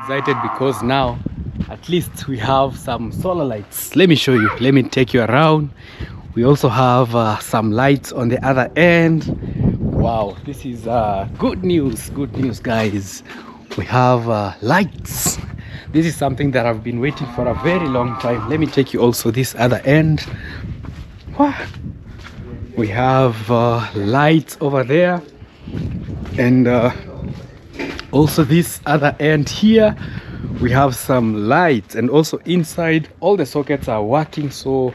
Excited because now at least we have some solar lights. Let me show you, let me take you around. We also have some lights on the other end. Wow, this is good news guys. We have lights. This is something that I've been waiting for a very long time. Let me take you also this other end. Wow. We have lights over there, and also this other end here we have some lights, and also inside all the sockets are working. So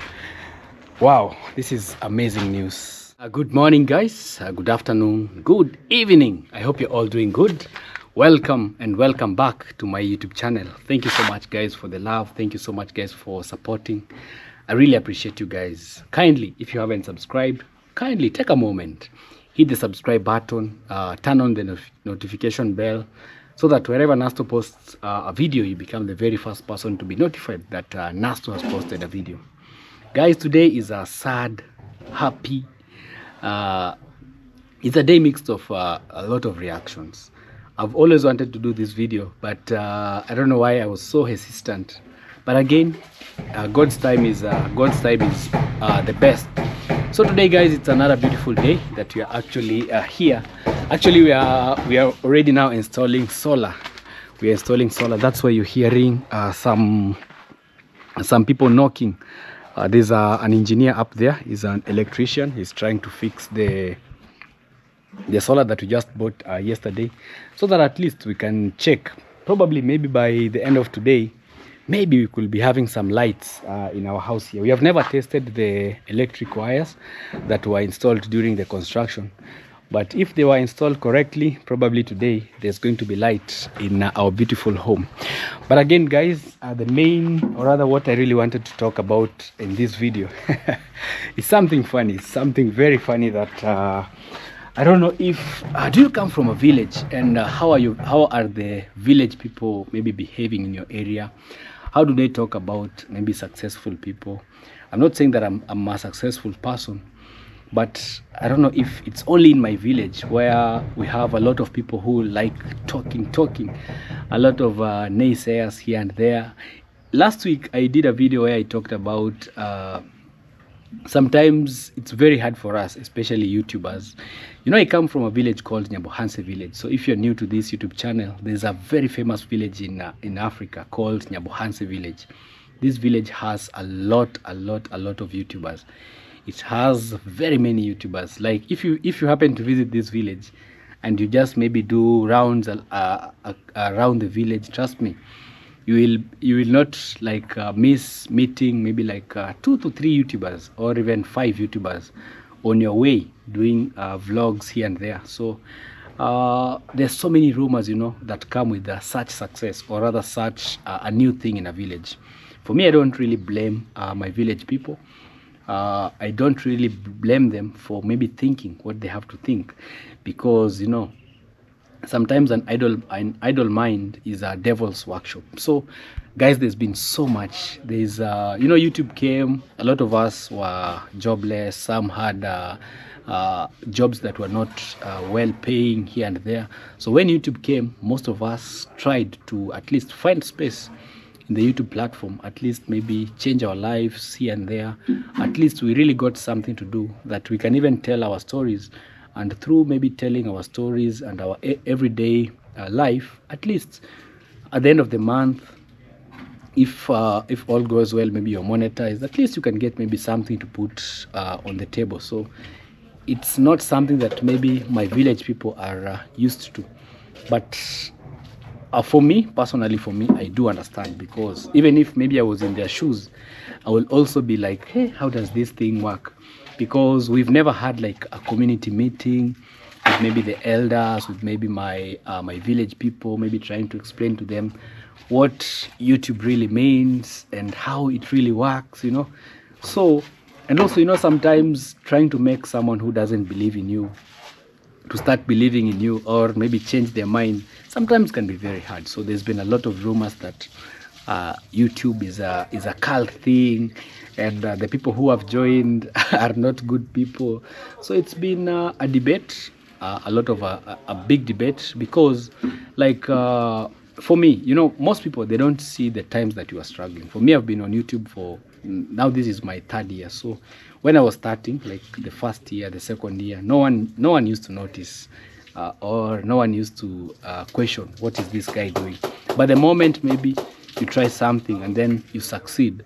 wow, this is amazing news. Good morning guys, good afternoon, good evening. I hope you're all doing good. Welcome and welcome back to my YouTube channel. Thank you so much guys for the love. Thank you so much guys for supporting. I really appreciate you guys. Kindly, if you haven't subscribed, kindly take a moment, hit the subscribe button, turn on the notification bell, so that wherever Nasto posts a video, you become the very first person to be notified that Nasto has posted a video. Guys, today is a sad, happy, it's a day mixed of a lot of reactions. I've always wanted to do this video, but I don't know why I was so hesitant. But again, God's time is the best. So today guys, it's another beautiful day that we are actually here. Actually we are already now installing solar. We are installing solar. That's why you're hearing some people knocking. There's an engineer up there. He's an electrician. He's trying to fix the solar that we just bought yesterday, so that at least we can check. Probably maybe by the end of today, maybe we could be having some lights in our house here. We have never tested the electric wires that were installed during the construction, but if they were installed correctly, probably today there's going to be light in our beautiful home. But again guys, the main, or rather what I really wanted to talk about in this video is something funny, something very funny that I don't know if do you come from a village, and how are the village people maybe behaving in your area? How do they talk about maybe successful people? I'm not saying that I'm a successful person, but I don't know if it's only in my village where we have a lot of people who like talking, a lot of naysayers here and there. Last week I did a video where I talked about sometimes it's very hard for us, especially YouTubers. You know, I come from a village called Nyabohanse village. So if you're new to this YouTube channel, there's a very famous village in Africa called Nyabohanse village. This village has a lot of YouTubers. It has very many YouTubers. Like if you happen to visit this village and you just maybe do rounds around the village, trust me, you will not like miss meeting maybe like 2 to 3 YouTubers or even 5 YouTubers on your way doing vlogs here and there. So there's so many rumors, you know, that come with such success, or rather such a new thing in a village. For me, I don't really blame my village people. I don't really blame them for maybe thinking what they have to think, because you know, sometimes an idle mind is a devil's workshop. So guys, there's been so much. There's you know, YouTube came, a lot of us were jobless. Some had jobs that were not well paying here and there. So when YouTube came, most of us tried to at least find space in the YouTube platform, at least maybe change our lives here and there. At least we really got something to do, that we can even tell our stories. And through maybe telling our stories and our everyday life, at least at the end of the month, if all goes well, maybe you're monetized, at least you can get maybe something to put on the table. So it's not something that maybe my village people are used to. But for me, personally, I do understand, because even if maybe I was in their shoes, I will also be like, hey, how does this thing work? Because we've never had like a community meeting with maybe the elders, with maybe my village people, maybe trying to explain to them what YouTube really means and how it really works, you know. So, and also, you know, sometimes trying to make someone who doesn't believe in you to start believing in you, or maybe change their mind, sometimes can be very hard. So there's been a lot of rumors that YouTube is a cult thing, and the people who have joined are not good people. So it's been a debate, a lot of a big debate, because like for me, you know, most people, they don't see the times that you are struggling. For me, I've been on YouTube for now, this is my 3rd year. So when I was starting, like the 1st year, the 2nd year, no one used to notice, or no one used to question what is this guy doing. But the moment maybe you try something and then you succeed,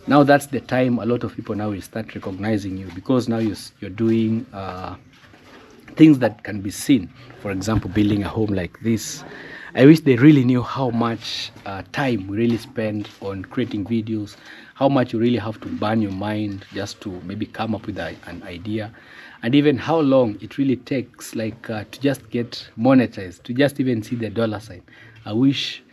now that's the time a lot of people now will start recognizing you, because now you're doing things that can be seen. For example, building a home like this. I wish they really knew how much time we really spend on creating videos, how much you really have to burn your mind just to maybe come up with an idea, and even how long it really takes, like to just get monetized, to just even see the dollar sign. I wish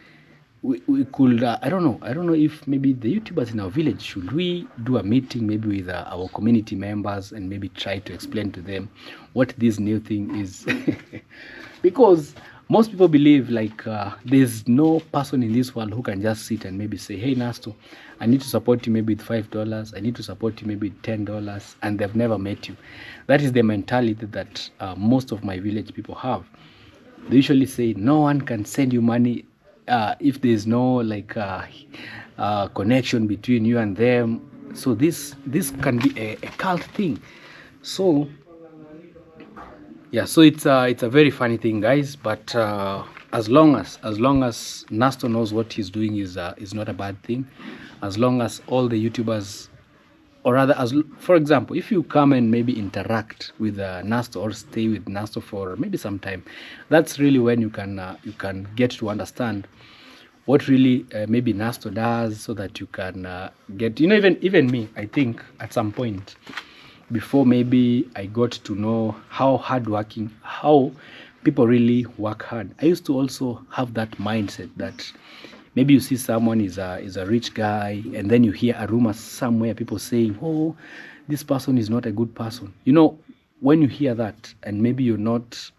we could, I don't know if maybe the YouTubers in our village, should we do a meeting maybe with our community members and maybe try to explain to them what this new thing is. Because most people believe like there's no person in this world who can just sit and maybe say, hey Nasto, I need to support you maybe with $5, I need to support you maybe with $10, and they've never met you. That is the mentality that most of my village people have. They usually say no one can send you money if there's no like connection between you and them. So this can be a cult thing. So yeah, so it's a very funny thing, guys. But as long as Nasto knows what he's doing is not a bad thing. As long as all the YouTubers, or rather, for example, if you come and maybe interact with Nasto or stay with Nasto for maybe some time, that's really when you can get to understand what really maybe Nasto does, so that you can get, you know, even me, I think at some point before maybe I got to know how hardworking, how people really work hard, I used to also have that mindset that maybe you see someone is a rich guy, and then you hear a rumor somewhere, people saying, oh, this person is not a good person. You know, when you hear that, and maybe you're not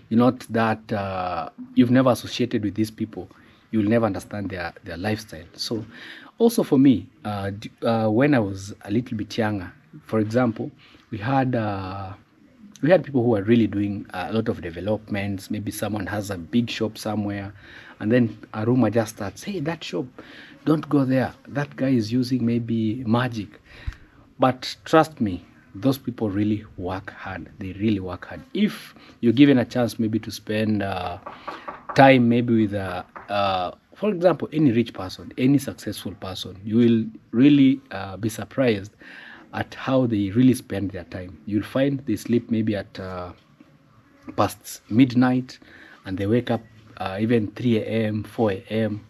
that you've never associated with these people, you'll never understand their lifestyle. So also for me, when I was a little bit younger, for example, we had people who were really doing a lot of developments. Maybe someone has a big shop somewhere, and then a rumor just starts, hey, that shop, don't go there, that guy is using maybe magic. But trust me, those people really work hard. They really work hard. If you're given a chance maybe to spend time maybe with for example, any rich person, any successful person, you will really be surprised at how they really spend their time. You'll find they sleep maybe at past midnight, and they wake up even 3 a.m., 4 a.m.,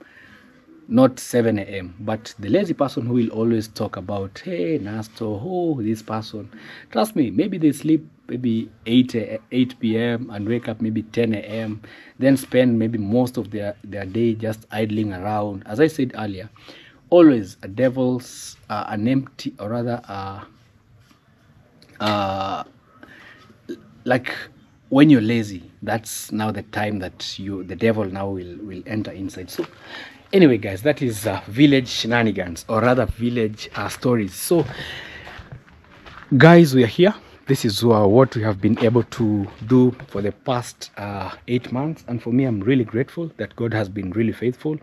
not 7 a.m. But the lazy person who will always talk about, hey, Nasto, oh, this person, trust me, maybe they sleep maybe 8 p.m. and wake up maybe 10 a.m., then spend maybe most of their day just idling around. As I said earlier, always a devil's an empty, or rather like when you're lazy, that's now the time that the devil now will enter inside. So anyway, guys, that is village shenanigans, or rather village stories. So guys, we are here. This is what we have been able to do for the past 8 months, and for me, I'm really grateful that God has been really faithful,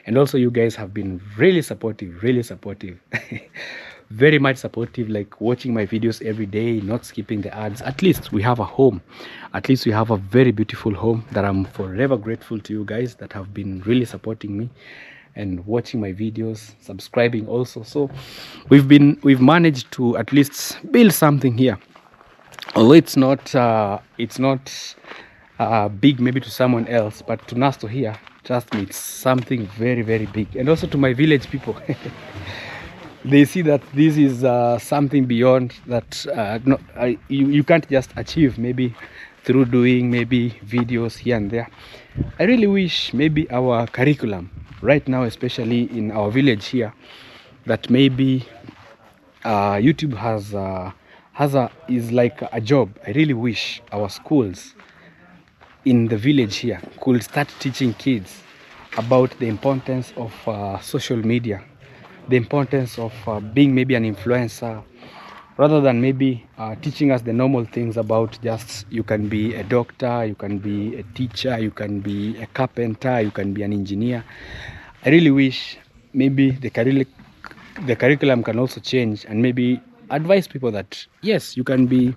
and also you guys have been really supportive very much supportive, like watching my videos every day, not skipping the ads. At least we have a home, at least we have a very beautiful home that I'm forever grateful to you guys that have been really supporting me and watching my videos, subscribing also. So we've managed to at least build something here, although it's not big maybe to someone else, but to Nasto here, trust me, it's something very, very big. And also to my village people, they see that this is something beyond that. You can't just achieve maybe through doing maybe videos here and there. I really wish maybe our curriculum right now, especially in our village here, that maybe YouTube is like a job. I really wish our schools in the village here could start teaching kids about the importance of social media, the importance of being maybe an influencer, rather than maybe teaching us the normal things about just you can be a doctor, you can be a teacher, you can be a carpenter, you can be an engineer. I really wish maybe the curriculum can also change and maybe advise people that yes, you can be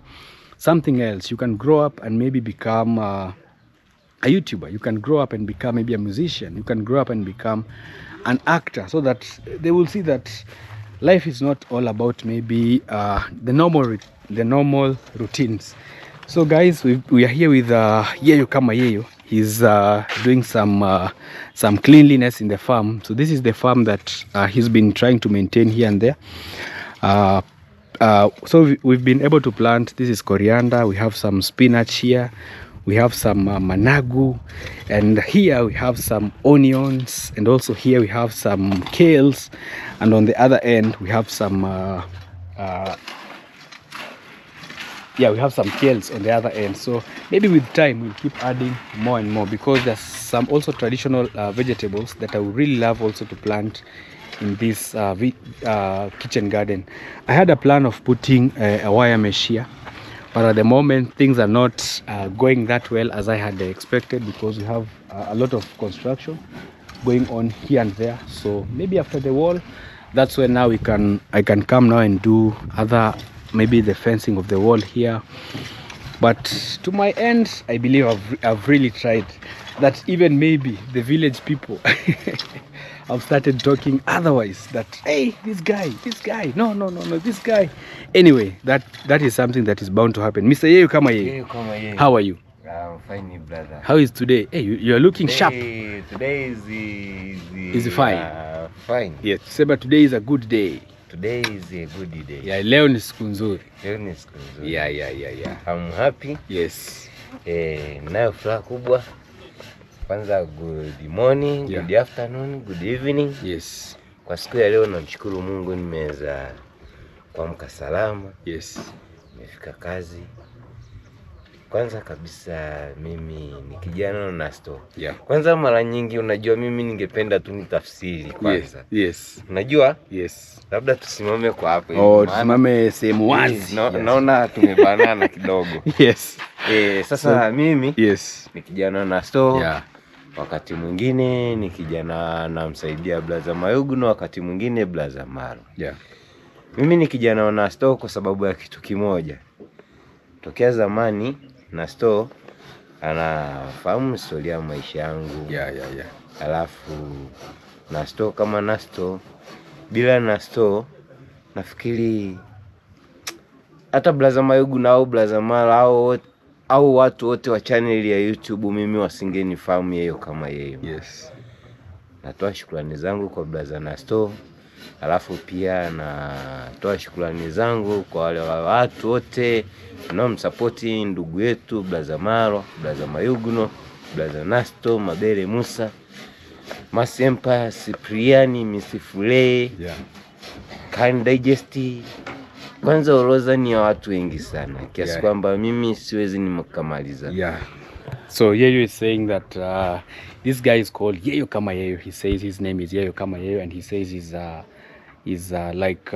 something else. You can grow up and maybe become a YouTuber. You can grow up and become maybe a musician. You can grow up and become an actor, so that they will see that life is not all about maybe the normal routines. So guys, we are here with Yeyo kama Yeyo. He's doing some cleanliness in the farm. So this is the farm that he's been trying to maintain here and there. So we've been able to plant, this is coriander, we have some spinach here, we have some managu, and here we have some onions, and also here we have some kales, and on the other end we have some we have some kales on the other end. So maybe with time we'll keep adding more and more, because there's some also traditional vegetables that I would really love also to plant in this kitchen garden. I had a plan of putting a wire mesh here, but at the moment things are not going that well as I had expected, because we have a lot of construction going on here and there. So maybe after the wall, that's when now I can come now and do other, maybe the fencing of the wall here. But to my end, I believe I've really tried that. Even maybe the village people I've started talking otherwise, that hey, this guy, no, this guy. Anyway, that is something that is bound to happen. Mr. Yeyo kama Yeyo, how are you? I'm fine, brother. How is today? Hey, you are looking sharp. Today is fine. Fine. Yes, Seba, today is a good day. Today is a good day. Yeah, leo ni siku nzuri. Yeah. I'm happy. Yes. Nayo furaha kubwa. Kwanza good morning, good afternoon, good evening. Yes. Kwa siku ya leo namshukuru Mungu nimeweza kuamka salama. Yes. Nimefika kazi. Kwanza kabisa mimi ni kijana Nasto. Yeah. Kwanza mara nyingi unajua mimi ningependa tu nitafsiri kwanza. Yes. Unajua? Yes. Labda tusimame kwa hapo. Tusimame sehemu wazi. Naona tumebanana kidogo. Yes. Sasa mimi ni kijana Nasto. Yeah. Wakati mwingine ni kijana namsaidia blaza Mayugu, na wakati mwingine blaza Maro. Yeah. Mimi ni kijana Nasto kwa sababu ya kitu kimoja. Tokea zamani Nasto anafahamu historia ya maisha yangu. Yeah. Alafu Nasto kama Nasto, bila Nasto nafikiri hata blaza Mayugu na au blaza Maro au watu wote wa channel ya YouTube mimi wasingenifahamu Yeyo kama Yeyo. Yes. Natoa shukrani zangu kwa blaza Nasto. Alafu pia natoa shukrani zangu kwa wale watu wote wanaomsupporti ndugu yetu blaza Maro, blaza Mayuguno, blaza Nasto, Mabere Musa, Masempa, Cipriani, Misifule, Kind Digest. Kwanza orodha ni ya watu wengi sana kiasi kwamba mimi siwezi nimkamaliza. Yeah. So Yeyo is saying that this guy is called Yeyo kama Yeyo. He says his name is Yeyo kama Yeyo, and he says he's like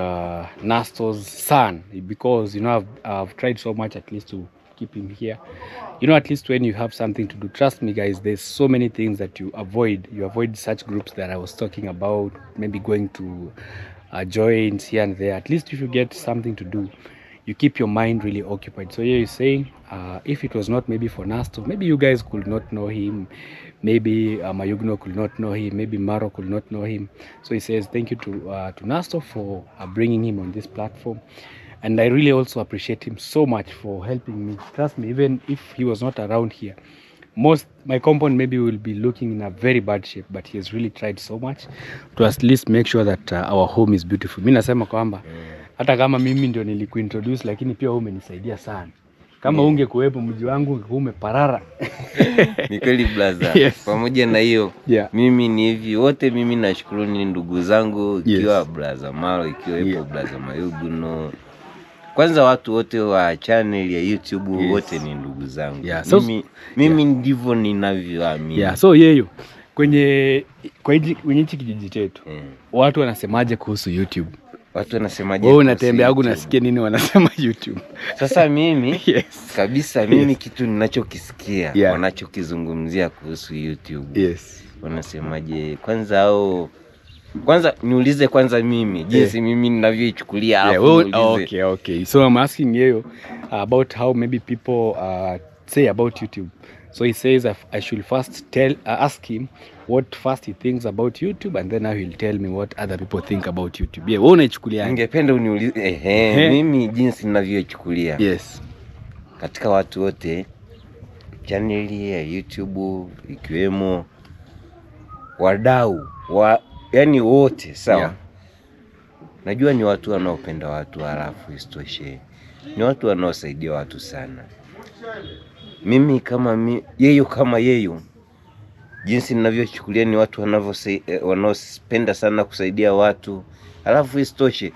Nasto's son, because I've tried so much at least to keep him here. At least when you have something to do, trust me guys, there's so many things that you avoid such groups that I was talking about, maybe going to joints here and there. At least if you get something to do, you keep your mind really occupied. So here you're saying if it was not maybe for Nasto, maybe you guys could not know him, maybe Mayugno could not know him, maybe Maro could not know him. So he says thank you to Nasto for bringing him on this platform, and I really also appreciate him so much for helping me. Trust me, even if he was not around here, my compound maybe will be looking in a very bad shape, but he has really tried so much to at least make sure that our home is beautiful. Mimi nasema kwamba hata kama mimi ndio nilikuintroduce, lakini pia wewe umenisaidia sana. Kama ungekuwepo mji wangu umeparara. Ni kweli blaza. Pamoja na hiyo mimi ni hivi wote, mimi nashukuru ni ndugu zangu, ikiwa blaza Maro, ikiwa blaza Mayuguno. Kwanza watu wote wa channel ya YouTube wote ni ndugu zangu. Mimi ndivyo ninavyoamini. So Yeyo, kwenye hichi kijiji chetu watu wanasemaje kuhusu YouTube? watu wanasemaje? Wewe unatembea au unasikia nini wanasema YouTube? Sasa mimi Yes. kabisa mimi kitu ninachokisikia Yeah. wanachokizungumzia kuhusu YouTube. Yes. Wanasemaje? Kwanza niulize kwanza mimi jinsi mimi ninavyoichukulia hapo. Okay. So I'm asking you about how maybe people say about YouTube. So he says I should first ask him what first he thinks about YouTube, and then now he'll tell me what other people think about YouTube. Yeah, wewe unaichukulia? Ningependa uniulize mimi jinsi ninavyoichukulia. Yes. Katika watu wote channel ya YouTube ikiwemo wadau yani wote sawa. Yeah. Najua ni watu wanaopenda watu, halafu istoshe ni watu wanaosaidia watu sana. Mimi kama yeye jinsi ninavyochukulia ni watu wanaopenda sana kusaidia watu, halafu istoshe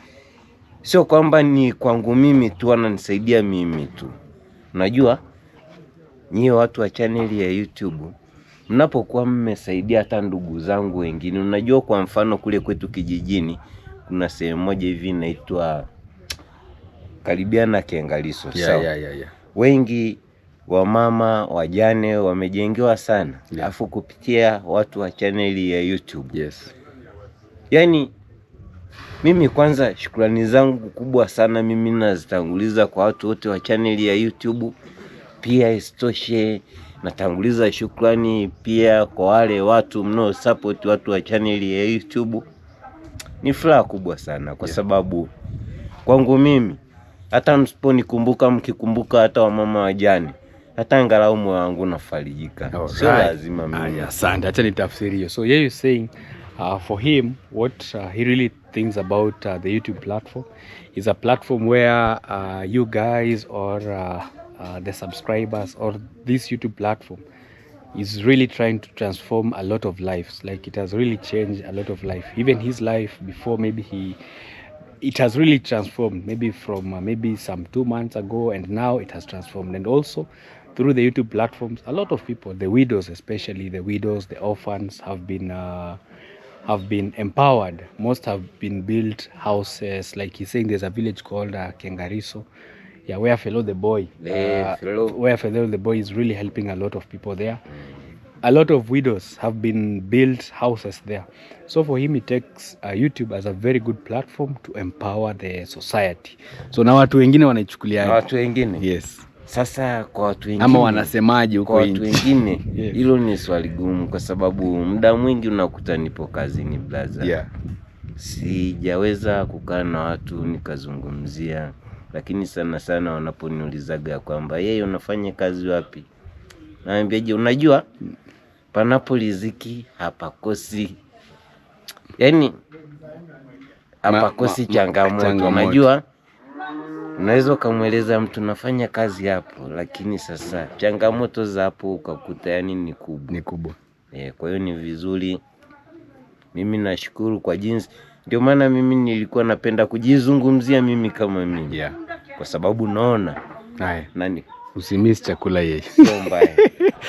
sio kwamba ni kwangu mimi tu wananisaidia mimi tu. Unajua nyie watu wa channel ya YouTube mnapokuwa mmesaidia hata ndugu zangu wengine. Unajua kwa mfano kule kwetu kijijini kuna sehemu moja hivi inaitwa karibiana Kiangaliso. Yeah. Wengi wa mama wajane wamejengewa sana. Alafu kupitia watu wa channel ya YouTube. Yes. Yani mimi kwanza shukrani zangu kubwa sana mimi nazitanguliza kwa watu wote wa channel ya YouTube. Pia istoshe natanguliza shukrani pia kwa wale watu mnao support watu wa channel ya YouTube. Ni furaha kubwa sana kwa sababu kwangu mimi hata msiponikumbuka mkikumbuka hata wamama wajane, hata angalau moyo wangu unafarijika. Sio lazima mimi. Asante, acha nitafsiri hiyo. So here you saying for him what he really thinks about the YouTube platform is a platform where you guys or the subscribers or this YouTube platform is really trying to transform a lot of lives. Like it has really changed a lot of life. Even his life before, maybe it has really transformed, maybe from maybe some 2 months ago, and now it has transformed. And also through the YouTube platforms, a lot of people, the widows, especially the widows, the orphans, have been empowered. Most have been built houses. Like he's saying, there's a village called Kengariso, where Fellow the Boy, where Fellow the Boy is really helping a lot of people there. A lot of widows have been built houses there. So for him, he takes YouTube as a very good platform to empower the society. So na watu wengine wanaichukulia watu wengine. Yes. Sasa kwa watu wengine ama wanasemaje huko nje? Kwa watu wengine hilo ni swali gumu kwa sababu muda mwingi unakuta nipo kazini brother. Yeah. Sijaweza kukaa na watu nikazungumzia, lakini sana wanaponiulizaga kwamba yeye unafanya kazi wapi? Naambiaje, unajua panapo riziki hapakosi. Yaani hapakosi changamoto. Unajua unaweza kumueleza mtu nafanya kazi hapo, lakini sasa changamoto za hapo ukakuta yani ni kubwa. Kwa hiyo ni vizuri. Mimi nashukuru kwa jinsi, ndio maana mimi nilikuwa napenda kujizungumzia mimi kama mimi. Yeah. Kwa sababu naona nani usimiss chakula yeye. Sio mbaya.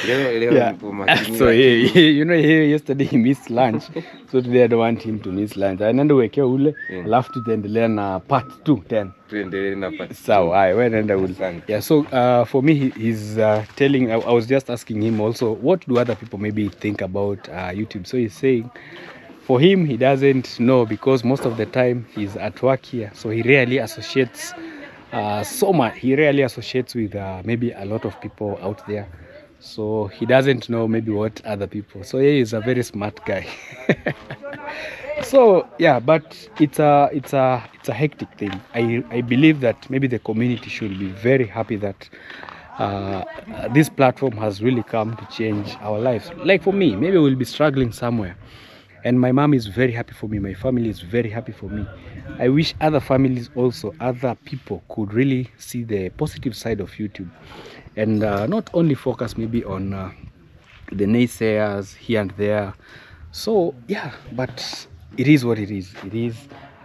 Leo nipo makini. So yesterday he missed lunch. So today I don't want him to miss lunch. Anaenda wekea ule, alafu tutaendelea na part 2 10. Tuendelee na part 2. Sawa, wewe nenda ule. Yeah, so for me he's telling, I was just asking him also what do other people maybe think about YouTube. So he's saying for him he doesn't know because most of the time he's at work here. So he rarely associates he rarely associates with maybe a lot of people out there. So he doesn't know maybe what other people. So he is a very smart guy. So yeah, but it's a hectic thing. I believe that maybe the community should be very happy that this platform has really come to change our lives. Like for me, maybe we'll be struggling somewhere, and my mom is very happy for me, my family is very happy for me. I wish other families also, other people could really see the positive side of YouTube and not only focus maybe on the naysayers here and there. So yeah, but it is what it is. It is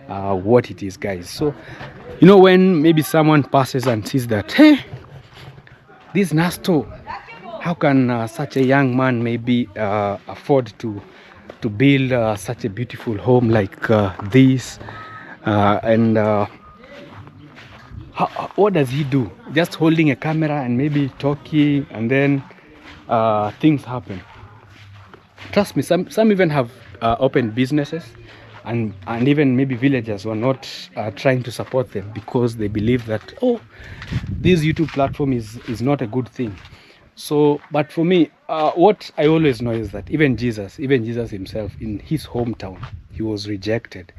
what it is, guys. So you know, when maybe someone passes and sees that, hey, this Nasto, how can such a young man maybe afford to build such a beautiful home like this? And what does he do? Just holding a camera and maybe talking, and then things happen. Trust me, some even have opened businesses, and even maybe villagers were not trying to support them because they believe that, oh, this YouTube platform is not a good thing. So, but for me, what I always know is that even Jesus himself, in his hometown, he was rejected.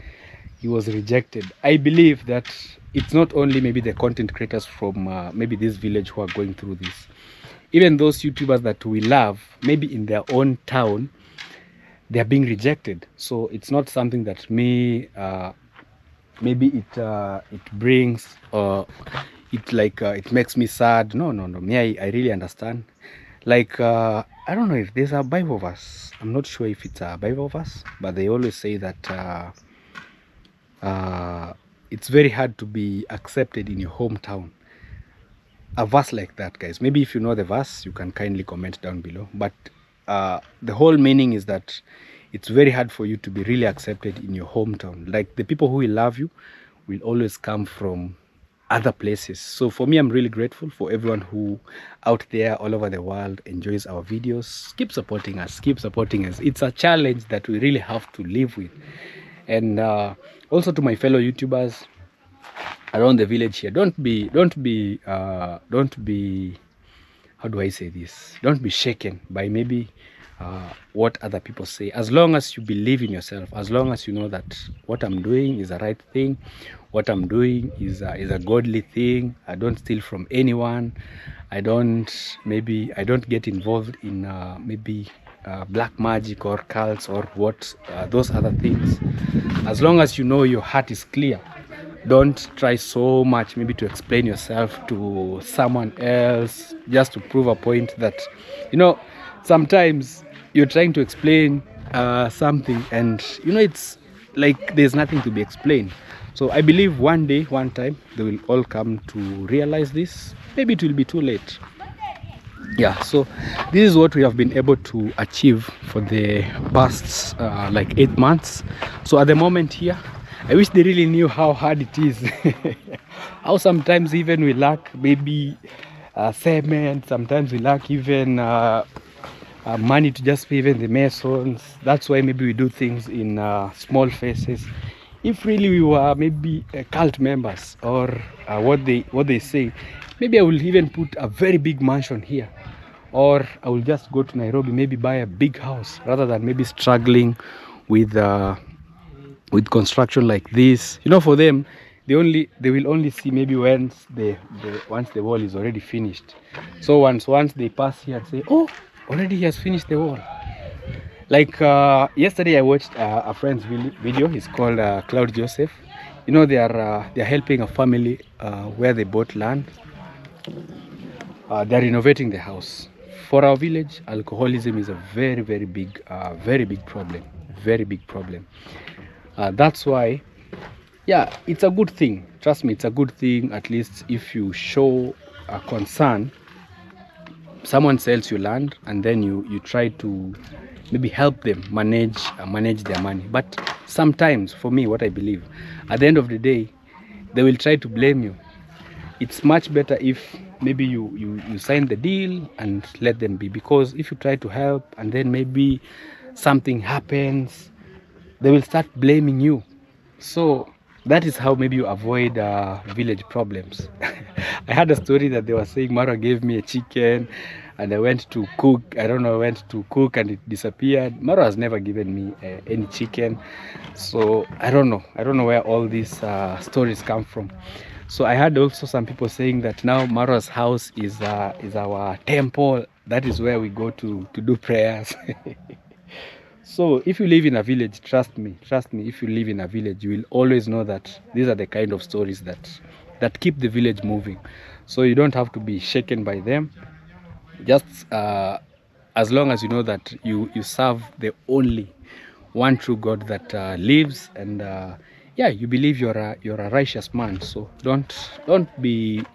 He was rejected. I believe that it's not only maybe the content creators from maybe this village who are going through this. Even those YouTubers that we love, maybe in their own town, they are being rejected. So it's not something that maybe it brings it makes me sad. No. Me, I really understand. Like I don't know if there's a Bible verse. I'm not sure if it's a Bible verse, but they always say that it's very hard to be accepted in your hometown. A verse like that, guys. Maybe if you know the verse, you can kindly comment down below. But the whole meaning is that it's very hard for you to be really accepted in your hometown. Like, the people who will love you will always come from other places. So for me, I'm really grateful for everyone who out there all over the world enjoys our videos. Keep supporting us. It's a challenge that we really have to live with. And also to my fellow YouTubers around the village here, don't be how do I say this, don't be shaken by maybe what other people say. As long as you believe in yourself, as long as you know that what I'm doing is the right thing, what I'm doing is a godly thing, I don't steal from anyone, I don't get involved in maybe black magic or cults or what those other things. As long as you know your heart is clear, don't try so much maybe to explain yourself to someone else just to prove a point that, sometimes you're trying to explain something and it's like there's nothing to be explained. So I believe one day, one time, they will all come to realize this. Maybe it will be too late. Yeah, so this is what we have been able to achieve for the past like 8 months. So at the moment here, I wish they really knew how hard it is. How sometimes even we lack maybe cement, sometimes we lack even money to just pay even the masons. That's why maybe we do things in small phases. If really we were maybe cult members or what they say, maybe I will even put a very big mansion here, or I will just go to Nairobi, maybe buy a big house rather than maybe struggling with construction like this. For them, they will only see maybe once the wall is already finished. So once they pass here and say, oh, already he has finished the wall. Like yesterday I watched a friend's video. He's called Cloud Joseph. They are helping a family where they bought land. They're renovating the house. For our village, alcoholism is a very, very big problem. Very big problem. That's why, yeah, it's a good thing. Trust me, it's a good thing. At least if you show a concern, someone sells you land and then you try to maybe help them manage their money. But sometimes, for me, what I believe, at the end of the day, they will try to blame you. It's much better if maybe you sign the deal and let them be, because if you try to help and then maybe something happens, they will start blaming you. So that is how maybe you avoid village problems. I had a story that they were saying Mara gave me a chicken and I went to cook. I don't know, I went to cook and it disappeared. Mara has never given me any chicken. So I don't know where all these stories come from. So I had also some people saying that now Mara's house is our temple. That is where we go to do prayers. So if you live in a village, trust me, if you live in a village, you will always know that these are the kind of stories that keep the village moving. So you don't have to be shaken by them. Just as long as you know that you serve the only one true God that lives, and yeah, you believe you're a righteous man. So don't be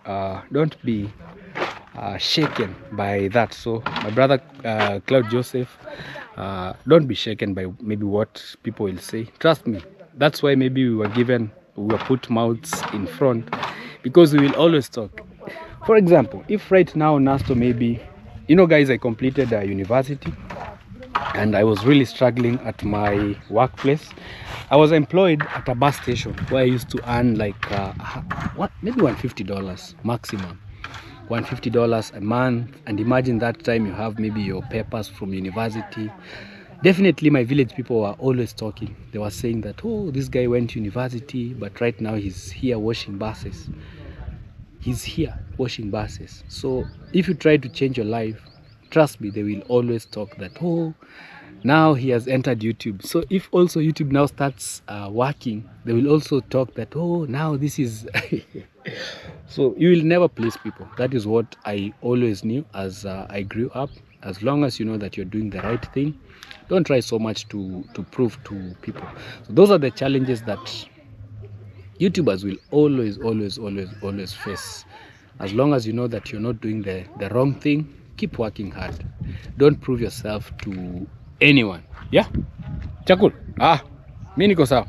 shaken by that. So my brother Cloud Joseph, don't be shaken by maybe what people will say. Trust me, that's why maybe we were given we will put mouths in front, because we will always talk. For example, if right now Nasto, maybe, you know guys, I completed a university and I was really struggling at my workplace. I was employed at a bus station where I used to earn like maybe $150 maximum, $150 a month. And imagine that time you have maybe your papers from university. Definitely my village people were always talking. They were saying that, oh, this guy went to university, but right now he's here washing buses. He's here washing buses. So if you try to change your life, trust me, they will always talk that, oh, now he has entered YouTube. So if also YouTube now starts working, they will also talk that, oh, now this is so you will never please people. That is what I always knew as I grew up. As long as you know that you're doing the right thing, don't try so much to prove to people. So those are the challenges that YouTubers will always face. As long as you know that you're not doing the wrong thing, keep working hard. Don't prove yourself to anyone. Yeah, chakul. Mimi niko sawa.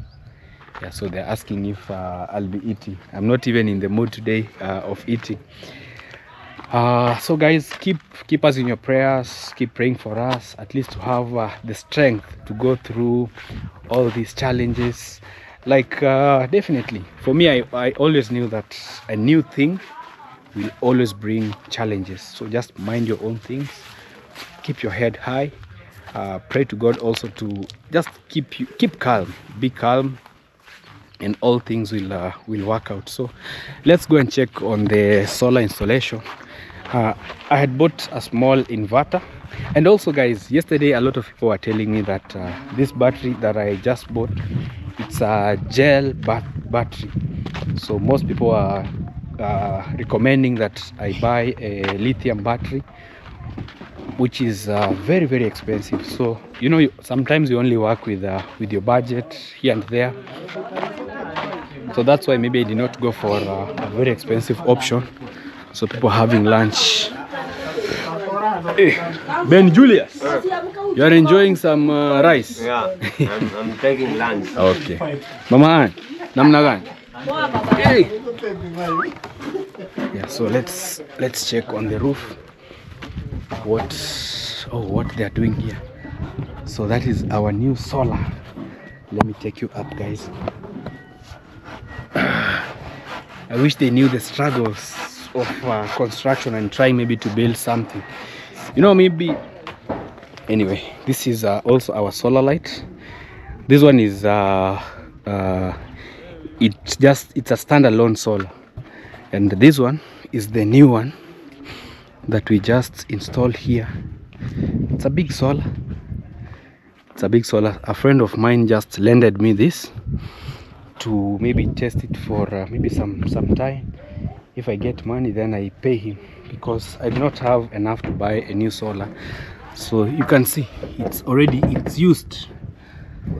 Yeah, so they're asking if I'll be eating. I'm not even in the mood today of eating. So guys, keep us in your prayers. Keep praying for us, at least to have the strength to go through all these challenges. Like definitely for me, I always knew that a new thing will always bring challenges. So just mind your own things, keep your head high, pray to God also to just keep calm, be calm, and all things will work out. So let's go and check on the solar installation. I had bought a small inverter, and also guys, yesterday a lot of people were telling me that this battery that I just bought, it's a gel battery. So most people are recommending that I buy a lithium battery, which is very expensive. So you know, sometimes you only work with your budget here and there. So that's why maybe I did not go for a very expensive option. So people having lunch. Hey, Ben Julius, you are enjoying some rice? Yeah, I'm taking lunch. Okay. Mama Ann, namna gani? Hey. Yeah, so let's check on the roof what they are doing here. So that is our new solar. Let me take you up, guys. I wish they knew the struggles of construction and trying maybe to build something, you know, maybe. Anyway, this is also our solar light. This one is it's a standalone solar, and this one is the new one that we just installed here. It's a big solar. A friend of mine just lended me this to maybe test it for maybe some time. If I get money, then I pay him, because I do not have enough to buy a new solar. So you can see it's used.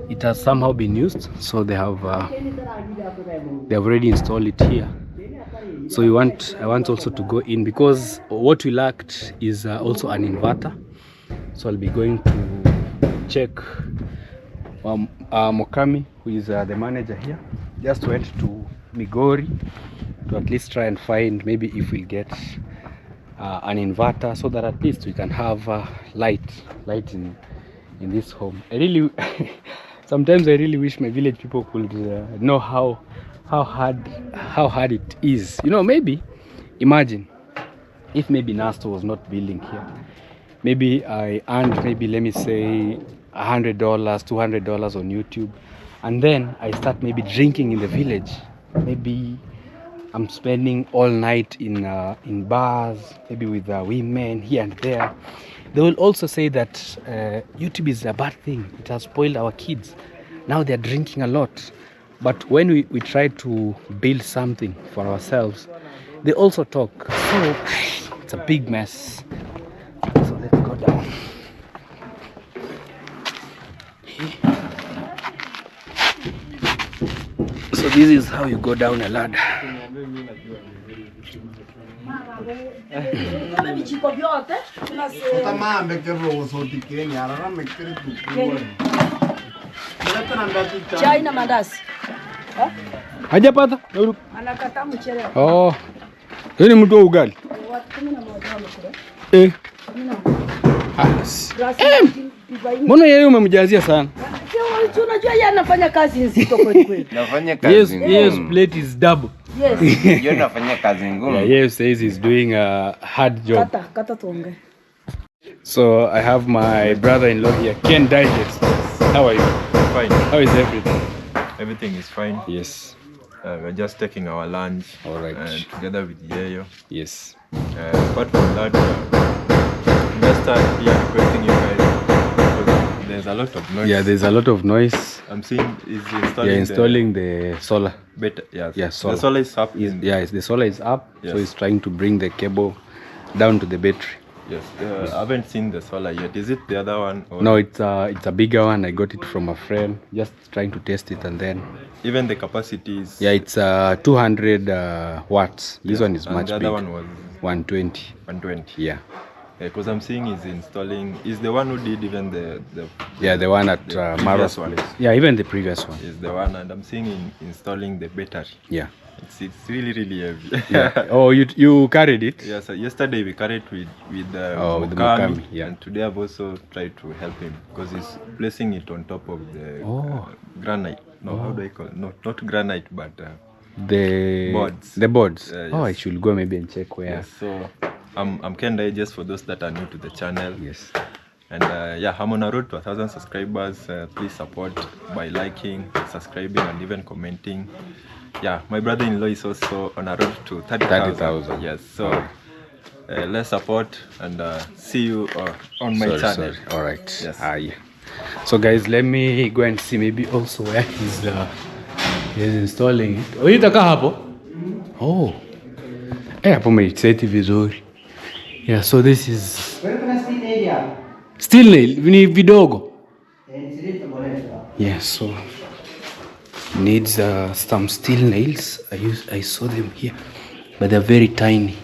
It has somehow been used, so they have already installed it here. So I want also to go in, because what we lacked is also an inverter. So I'll be going to check. Mokami, who is the manager here, just went to Migori to at least try and find maybe if we'll get an inverter, so that at least we can have light in this home. I really sometimes I really wish my village people could know how hard it is. You know, maybe imagine if maybe Nasto was not building here. Maybe I earned maybe, let me say, $100, $200 on YouTube, and then I start maybe drinking in the village. Maybe I'm spending all night in bars, maybe with women here and there. They will also say that YouTube is a bad thing. It has spoiled our kids. Now they're drinking a lot. But when we try to build something for ourselves, they also talk. So it's a big mess. So let's go down. So this is how you go down a ladder. Chai na mandazi. Hajapata? Anakata mchele. Oh. Yeye ni mtu wa ugali. Watu 11 wamekula. 11. Mbona yeye umemjazia sana? Sio, unajua yeye anafanya kazi nzito kweli kweli. Nafanya kazi ngumu. Yes, plate is double. Yes. Yeye anafanya kazi ngumu. Yeah, yes, says he's doing a hard job. Kata tuongee. So I have my brother-in-law here, Ken Digest. How are you? Fine. How is everything? Everything is fine. Yes. We're just taking our lunch. All right. Together with Yeyo. Yes. Apart from that, just here requesting you guys. Because there's a lot of noise. Yeah, there's a lot of noise. I'm seeing is installing. You're installing the solar. Better, yes. Yeah, solar. The solar is up. The solar is up, Yes. so it's trying to bring the cable down to the battery. Yes. I haven't seen the solar yet. Is it the other one? Or No, it's a bigger one. I got it from a friend. Just trying to test it, and then even the capacity is. yeah, it's 200 watts. This one is and much the other bigger. one was 120. 120. Yeah. Because I'm seeing is installing. Is the one who did even the Yeah, the one at the Maro's previous one. place. Yeah, even the previous one. Is the one, and I'm seeing installing the battery. Yeah. It's really heavy. Yeah. Oh, you carried it? Yeah, so yesterday we carried with with the Mukami, Mukami, yeah. and today I've also tried to help him because he's placing it on top of the granite. No, how do I call it? No, not granite, but The boards. The boards. Yes. Oh, I should go maybe and check where. yes. So I'm Ken Digest for those that are new to the channel. Yes. And yeah, I'm on a road to 1,000 subscribers. Please support by liking, subscribing, and even commenting. Yeah, my brother-in-law is also on a road to 30,000. Yes, so let's support and see you on my channel. Sorry. All right. Yes. Yeah. So guys, let me go and see maybe also where he's installing it. Oh, itakaa hapo? Oh. Hapo umeiseti vizuri. Yeah, so this is steel nail, ni vidogo. Yeah, so needs some steel nails. I saw them here, but they're very tiny.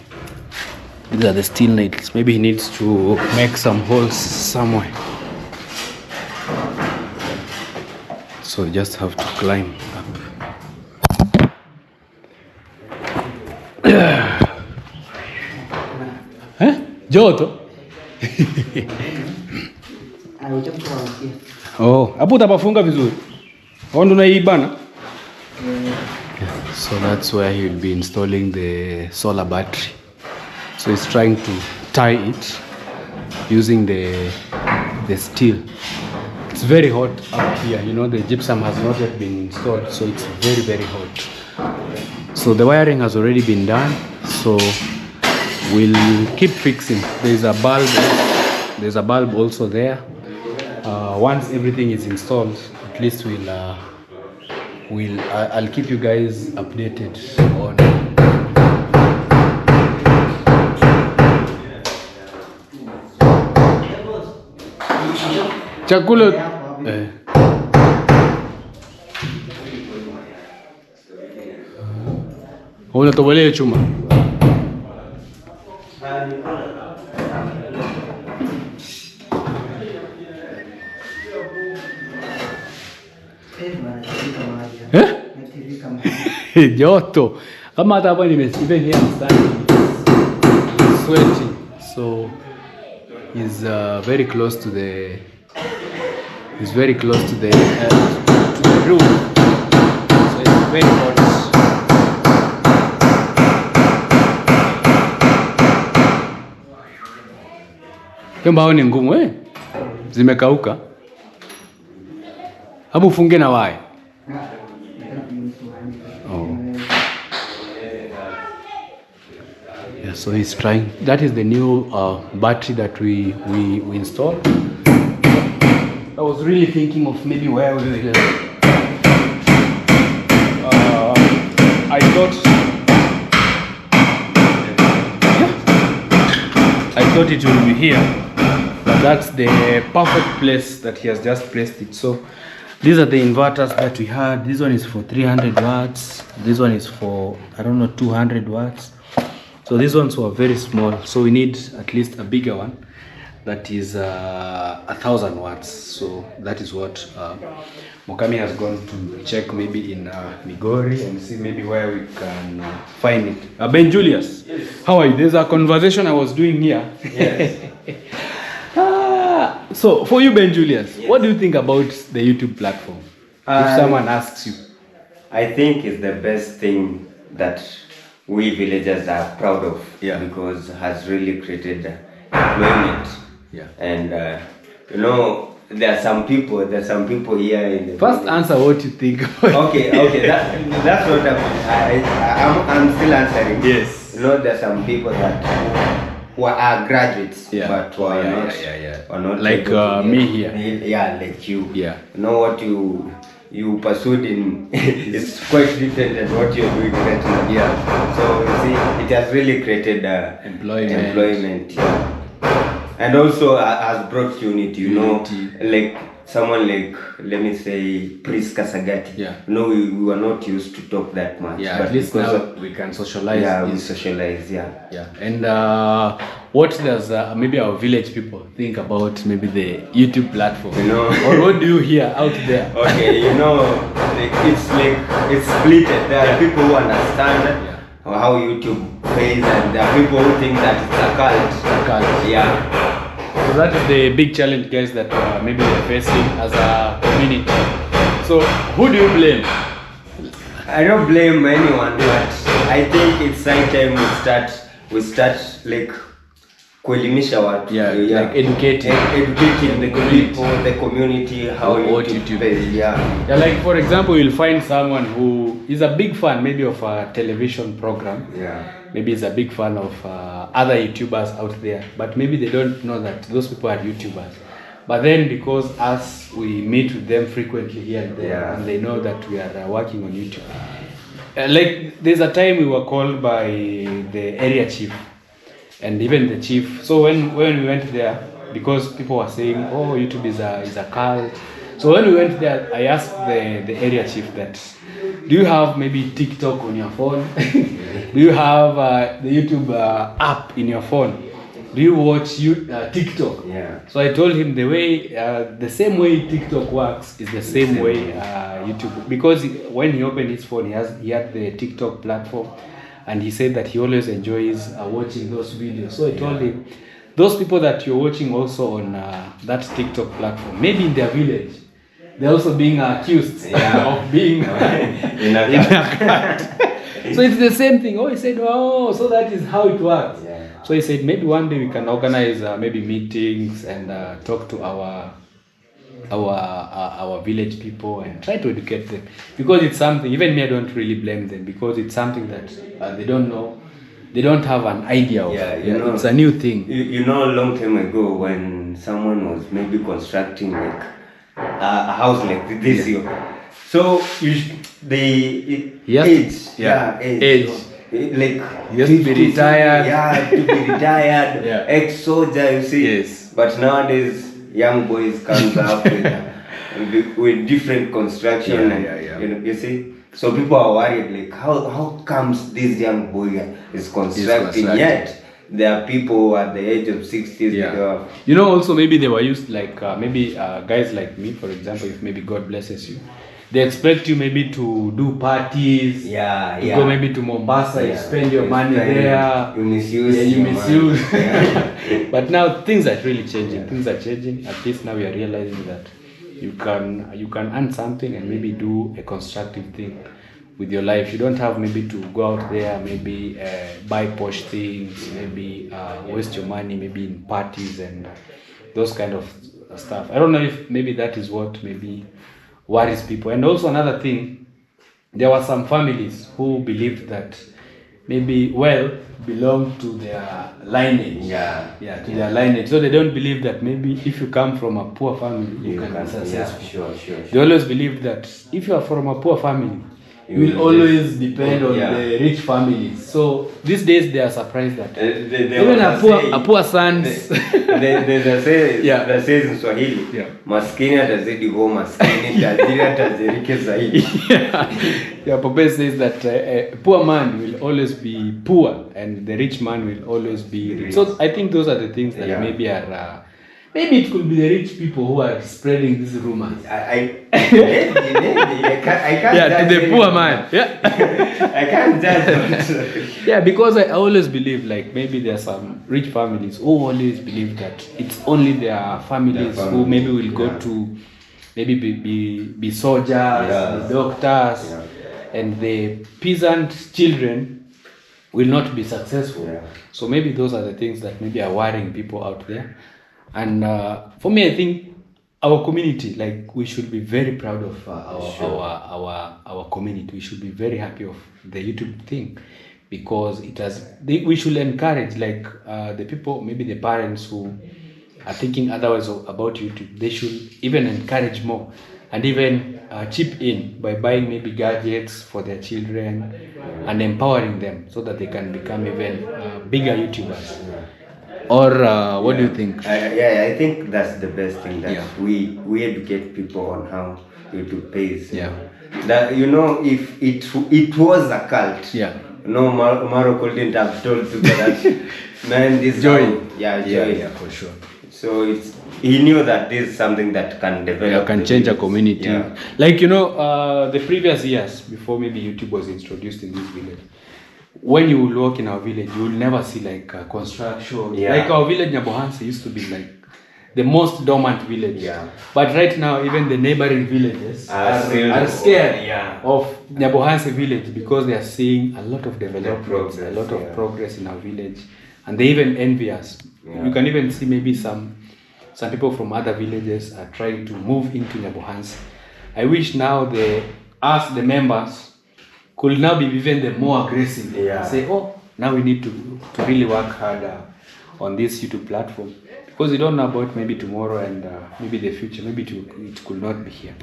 These are the steel nails. Maybe he needs to make some holes somewhere. So you just have to climb up. Joto? Oh, hapo utapafunga vizuri. Au ndo naibana? So that's where he will be installing the solar battery. So he's trying to tie it using the steel. It's very hot up here. You know, the gypsum has not yet been installed, so it's very hot. So the wiring has already been done, so we'll keep fixing. There's a bulb also there. Once everything is installed, at least I'll keep you guys updated on chakula. Unatobolea chuma. Joto. Kama hata hapa even here I'm standing, sweating. So he's very close to the roof. So it's very hot. Mbao ni ngumu zimekauka. Hapo ufunge na waya. Oh. Yeah, so he's trying. That is the new battery that we installed. I was really thinking of maybe where we will. I thought it will be here, but that's the perfect place that he has just placed it. So these are the inverters that we had. This one is for 300 watts. This one is for, I don't know, 200 watts. So these ones were very small, so we need at least a bigger one. that is 1,000 watts. So that is what Mokami has gone to check maybe in Migori and see maybe where we can find it. Ben Julius, yes. How are you? There's a conversation I was doing here. Yes. So for you, Ben Julius, yes. What do you think about the YouTube platform? If someone asks you. I think it's the best thing that we villagers are proud of, because it has really created employment. Yeah. And you know, there are some people here in the first village. Answer what you think about okay, that's what I'm still answering. Yes. You know, there are some people that are graduates, but were not like me here. Yeah, like you. Yeah. You know what you pursued in it's quite different than what you're doing right now. Yeah. So you see, it has really created employment. Yeah. And also has brought unity. You know, like someone like, let me say, Priest Kasagati. Yeah. You know, we were not used to talk that much. Yeah. But at least now we can socialize. Yeah, we socialize. Yeah. Yeah. And what does maybe our village people think about maybe the YouTube platform? You know, or what do you hear out there? Okay, you know, it's split. There are people who understand how YouTube plays, and there are people who think that it's a cult. Yeah. So that is the big challenge, guys, that maybe we're facing as a community. So who do you blame? I don't blame anyone, but I think it's high time we start like kuelimisha watu. Like educating the community how YouTube plays. Yeah, like for example, you'll find someone who is a big fan maybe of a television program. Yeah. Maybe is a big fan of other YouTubers out there, but maybe they don't know that those people are YouTubers. But then because us, we meet with them frequently here and there, and they know that we are working on YouTube. Like there's a time we were called by the area chief and even the chief. So when we went there, because people were saying, oh, YouTube is a cult. So when we went there, I asked the area chief that, do you have maybe TikTok on your phone? Do you have the YouTube app in your phone? Do you watch TikTok? Yeah. So I told him the same way TikTok works is the same way YouTube. Because when he opened his phone, he had the TikTok platform, and he said that he always enjoys watching those videos. So I told him, those people that you're watching also on that TikTok platform, maybe in their village, they're also being accused of being in a cult. So it's the same thing. Oh, he said, oh, so that is how it works. Yeah. So he said, maybe one day we can organize maybe meetings and talk to our village people and try to educate them, because it's something. Even me, I don't really blame them, because it's something that they don't know. They don't have an idea of. You know, it's a new thing. You know, a long time ago when someone was maybe constructing like a house like this, so age. Like he has to be retired. To be retired. Ex-soldier, you see. Yes. But nowadays, young boys comes up with different construction. You see. So people are worried, like, how comes this young boy is constructing yet? There are people at the age of 60s. You know, also maybe they were used like maybe guys like me, for example, if maybe God blesses you, they expect you maybe to do parties, go maybe to Mombasa, you spend your money there, you misuse. But now things are really changing. Things are changing. At least now we are realizing that you can earn something and maybe do a constructive thing with your life. You don't have maybe to go out there, maybe buy posh things, maybe waste your money maybe in parties and those kind of stuff. I don't know if maybe that is what maybe worries people. And also another thing, there were some families who believed that maybe wealth belonged to their lineage. To their lineage. So they don't believe that maybe if you come from a poor family, you can be successful. Sure. They always believe that if you are from a poor family, you will always depend on the rich families. So these days they are surprised that even a poor son. There's a says in Swahili, maskini atazidi go maskini, tajiri atazirike zaidi. Papa says that a poor man will always be poor and the rich man will always be rich. So I think those are the things that maybe are maybe it could be the rich people who are spreading these rumors. Maybe. I can't Yeah, to judge the anyone. poor man. Yeah. I can't judge. Yeah, because I always believe like maybe there are some rich families who always believe that it's only their families who maybe will go to maybe be soldiers, be doctors, and the peasant children will not be successful. Yeah. So maybe those are the things that maybe are worrying people out there. And for me, I think our community, like we should be very proud of our community. We should be very happy of the YouTube thing, because we should encourage like the people, maybe the parents who are thinking otherwise about YouTube. They should even encourage more and even chip in by buying maybe gadgets for their children and empowering them so that they can become even bigger YouTubers. Or what do you think? I think that's the best thing, that we educate people on how YouTube pays. Yeah. That if it was a cult. Yeah. No, Maro couldn't have told people that man, this Joy. Joy. For sure. So he knew that this is something that can develop. Can change a community. Yeah. Like the previous years before maybe YouTube was introduced in this village. When you will walk in our village, you will never see like construction. Yeah. Like our village, Nyabohanse, used to be like the most dormant village. Yeah. But right now, even the neighboring villages are scared of Nyabohanse village, because they are seeing a lot of development, a lot of progress in our village, and they even envy us. You can even see maybe some people from other villages are trying to move into Nyabohanse. I wish now the members could now be even the more aggressive. Say, now we need to really work harder on this YouTube platform, because you don't know about maybe tomorrow and maybe the future. Maybe it could not be here.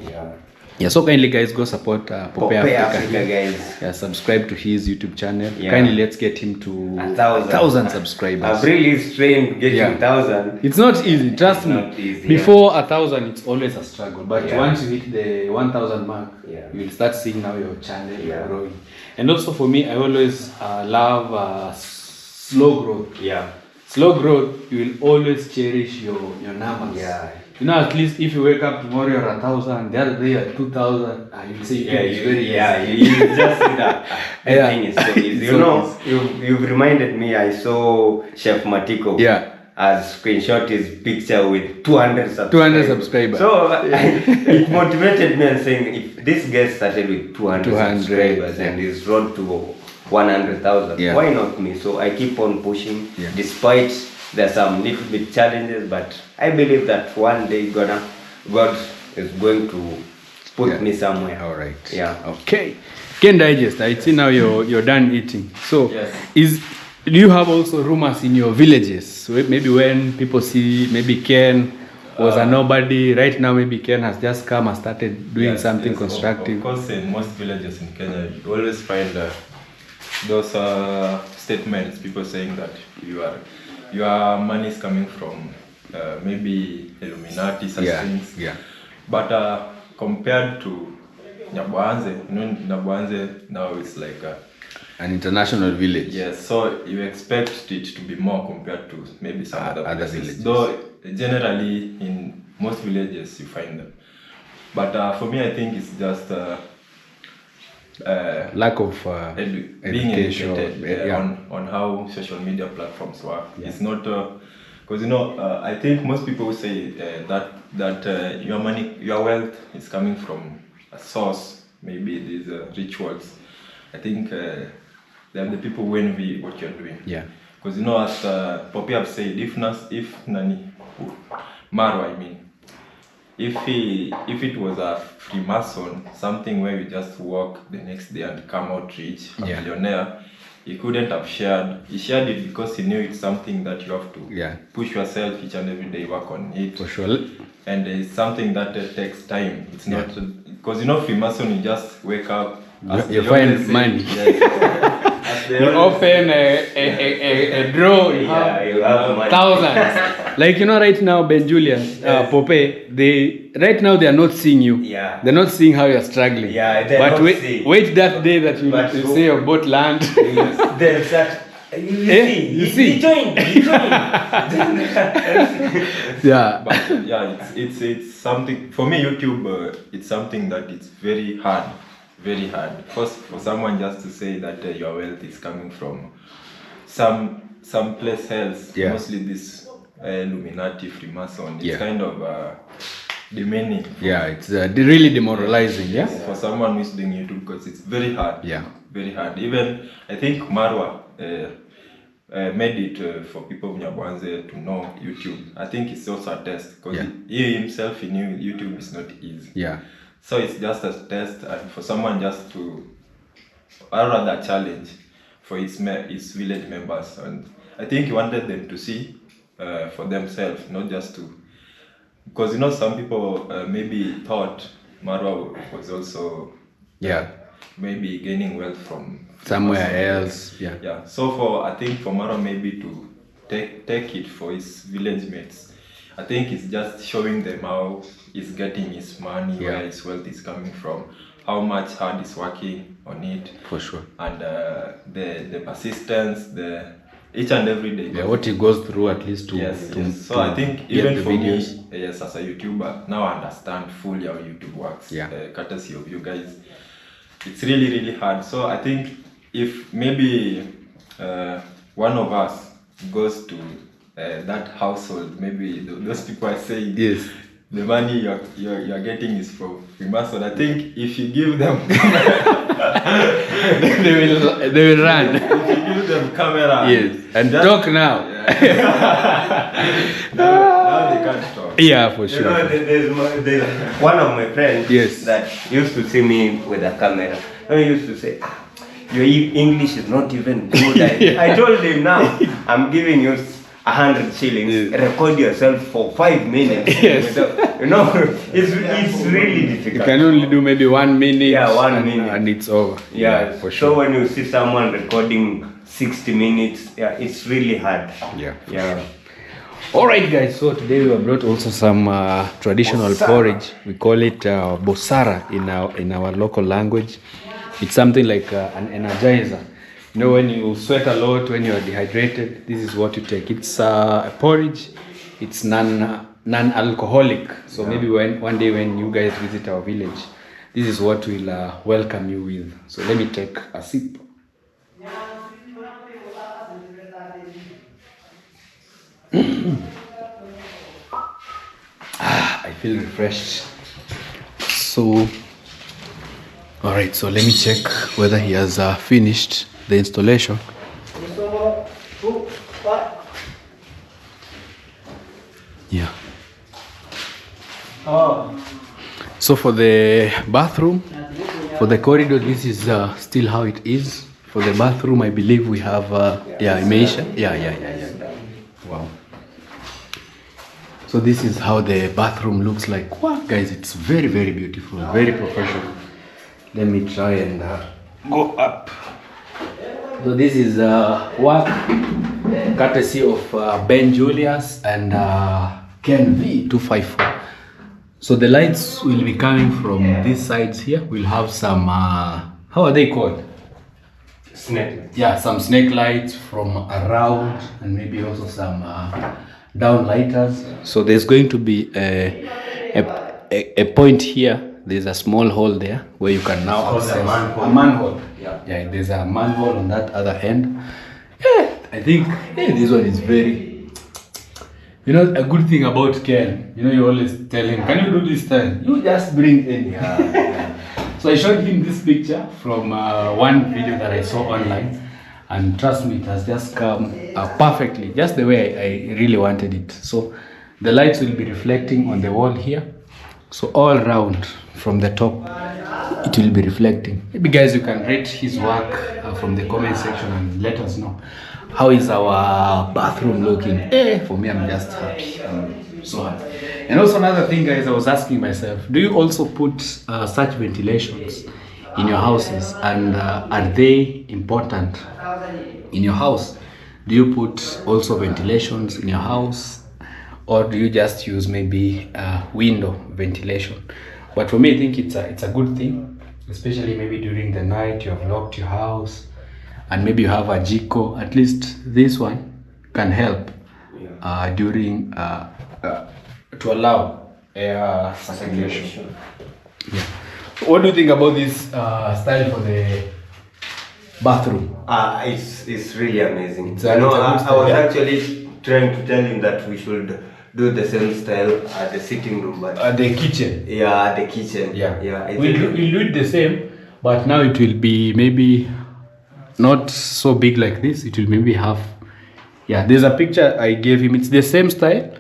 Yeah, so kindly guys, go support Pope Africa guys. Yeah, subscribe to his YouTube channel. Yeah. Kindly let's get him to 1,000 subscribers. I've really strained getting 1,000. It's not easy, trust me. Not easy, Before 1,000, it's always a struggle. But Yeah. once you hit the 1,000 mark, you will start seeing now your channel growing. And also for me, I always love slow growth. Slow growth, you will always cherish your numbers. At least if you wake up tomorrow you're 1,000, the other day you're 2,000, you say it's very easy. You just see that everything is so easy. You've reminded me, I saw Chef Matiko as screenshot his picture with 200 subscribers. So it motivated me and saying, if this guy started with 200 subscribers and is road to 100,000, why not me? So I keep on pushing despite there's some little bit challenges, but I believe that one day God is going to put me somewhere. All right. Yeah. Okay. Ken Digest, I see now you're done eating. So do you have also rumors in your villages? So maybe when people see maybe Ken was a nobody, right now maybe Ken has just come and started doing something constructive. Of course, in most villages in Kenya, you always find those statements, people saying that your money is coming from maybe Illuminati, such things. But compared to Nyabohanse, Nyabohanse now is like an international village. Yes, so you expect it to be more compared to maybe some other villages. Though generally in most villages you find them. But for me, I think it's just lack of being educated on how social media platforms work. It's not because I think most people say that your money, your wealth is coming from a source. Maybe these rituals. I think they're the people who envy what you're doing. Because as Pope have said, if it was a Freemason, something where you just walk the next day and come out rich, a millionaire, he couldn't have shared. He shared it because he knew it's something that you have to push yourself each and every day, work on it. For sure. And it's something that takes time. It's not because Freemason, you just wake up. You find money. You open a draw, you have thousands. Like right now, Ben Julius, Pope, right now they are not seeing you. They're not seeing how you're struggling. But wait that day that you say you bought land. You see? He joined. Yeah. But yeah, it's something for me. YouTube, it's something that it's very hard. First, for someone just to say that your wealth is coming from some place else, Yeah. mostly this Illuminati, Freemason, it's Yeah. kind of demeaning. Yeah, it's really demoralizing. Yeah. For someone who's doing YouTube, because it's very hard. Yeah. Very hard. Even I think Marwa made it for people of Nyabwanze to know YouTube. I think it's also a test because he himself he knew YouTube is not easy. Yeah. So it's just a test, and for someone just to, or rather challenge for his village members, and I think he wanted them to see for themselves, not just to, because some people maybe thought Marwa was also maybe gaining wealth from somewhere else. Yeah. So I think for Marwa maybe to take it for his village mates, I think it's just showing them how he's getting his money, where his wealth is coming from, how much hard he's working on it. For sure. And the persistence, the each and every day. Yeah, what he goes through at least to. Yes. So to I think even for videos. me, yes, as a YouTuber, now I understand fully how YouTube works. Yeah. Courtesy of you guys. It's really hard. So I think if maybe one of us goes to that household, maybe those people are saying the money you're getting is from Freemason. I think if you give them they will run. if you give them camera, and talk now. Now they can't talk. Yeah, for sure. There's one of my friends that used to see me with a camera. And he used to say, your English is not even good. I told him now, I'm giving you 100 shillings, record yourself for 5 minutes. It's really difficult. You can only do maybe 1 minute. Yeah, 1 minute. And it's over. Yeah, for sure. So when you see someone recording 60 minutes, it's really hard. Yeah. All right, guys. So today we have brought also some traditional porridge. We call it bosara in our local language. It's something like an energizer. When you sweat a lot, when you are dehydrated, this is what you take. It's a porridge. It's non-alcoholic. So maybe one day when you guys visit our village, this is what we'll welcome you with. So let me take a sip. I feel refreshed. So, all right. So let me check whether he has finished the installation. Yeah. So for the bathroom, for the corridor, this is still how it is. For the bathroom, I believe we have Imeisha. Yeah. Wow. So this is how the bathroom looks like. Wow, guys, it's very beautiful, very professional. Let me try and go up. So this is work courtesy of Ben Julius and Ken V254. So the lights will be coming from these sides here. We'll have some how are they called? Snake lights. Yeah, some snake lights from around, and maybe also some downlighters. So there's going to be a point here. There's a small hole there where you can now access a manhole. Yeah, there's a manhole on that other end. Yeah, I think this one is very. A good thing about Ken. You always tell him, "Can you do this time?" You just bring in. So I showed him this picture from one video that I saw online, and trust me, it has just come perfectly, just the way I really wanted it. So the lights will be reflecting on the wall here. So all around from the top, it will be reflecting. Maybe guys, you can rate his work from the comment section and let us know how is our bathroom looking. For me, I'm just happy. I'm so happy. And also another thing, guys, I was asking myself, do you also put such ventilations in your houses, and are they important in your house? Do you put also ventilations in your house, or do you just use maybe window ventilation? But for me, I think it's a good thing, especially maybe during the night you have locked your house and maybe you have a jiko, at least this one can help during to allow air circulation. Yeah. What do you think about this style for the bathroom? It's really amazing. It's a good I style, was yeah. actually trying to tell him that we should do the same style at the sitting room, but The kitchen. yeah, the kitchen. We'll do it the same, but now it will be maybe not so big like this. It will maybe half. Yeah, there's a picture I gave him. It's the same style,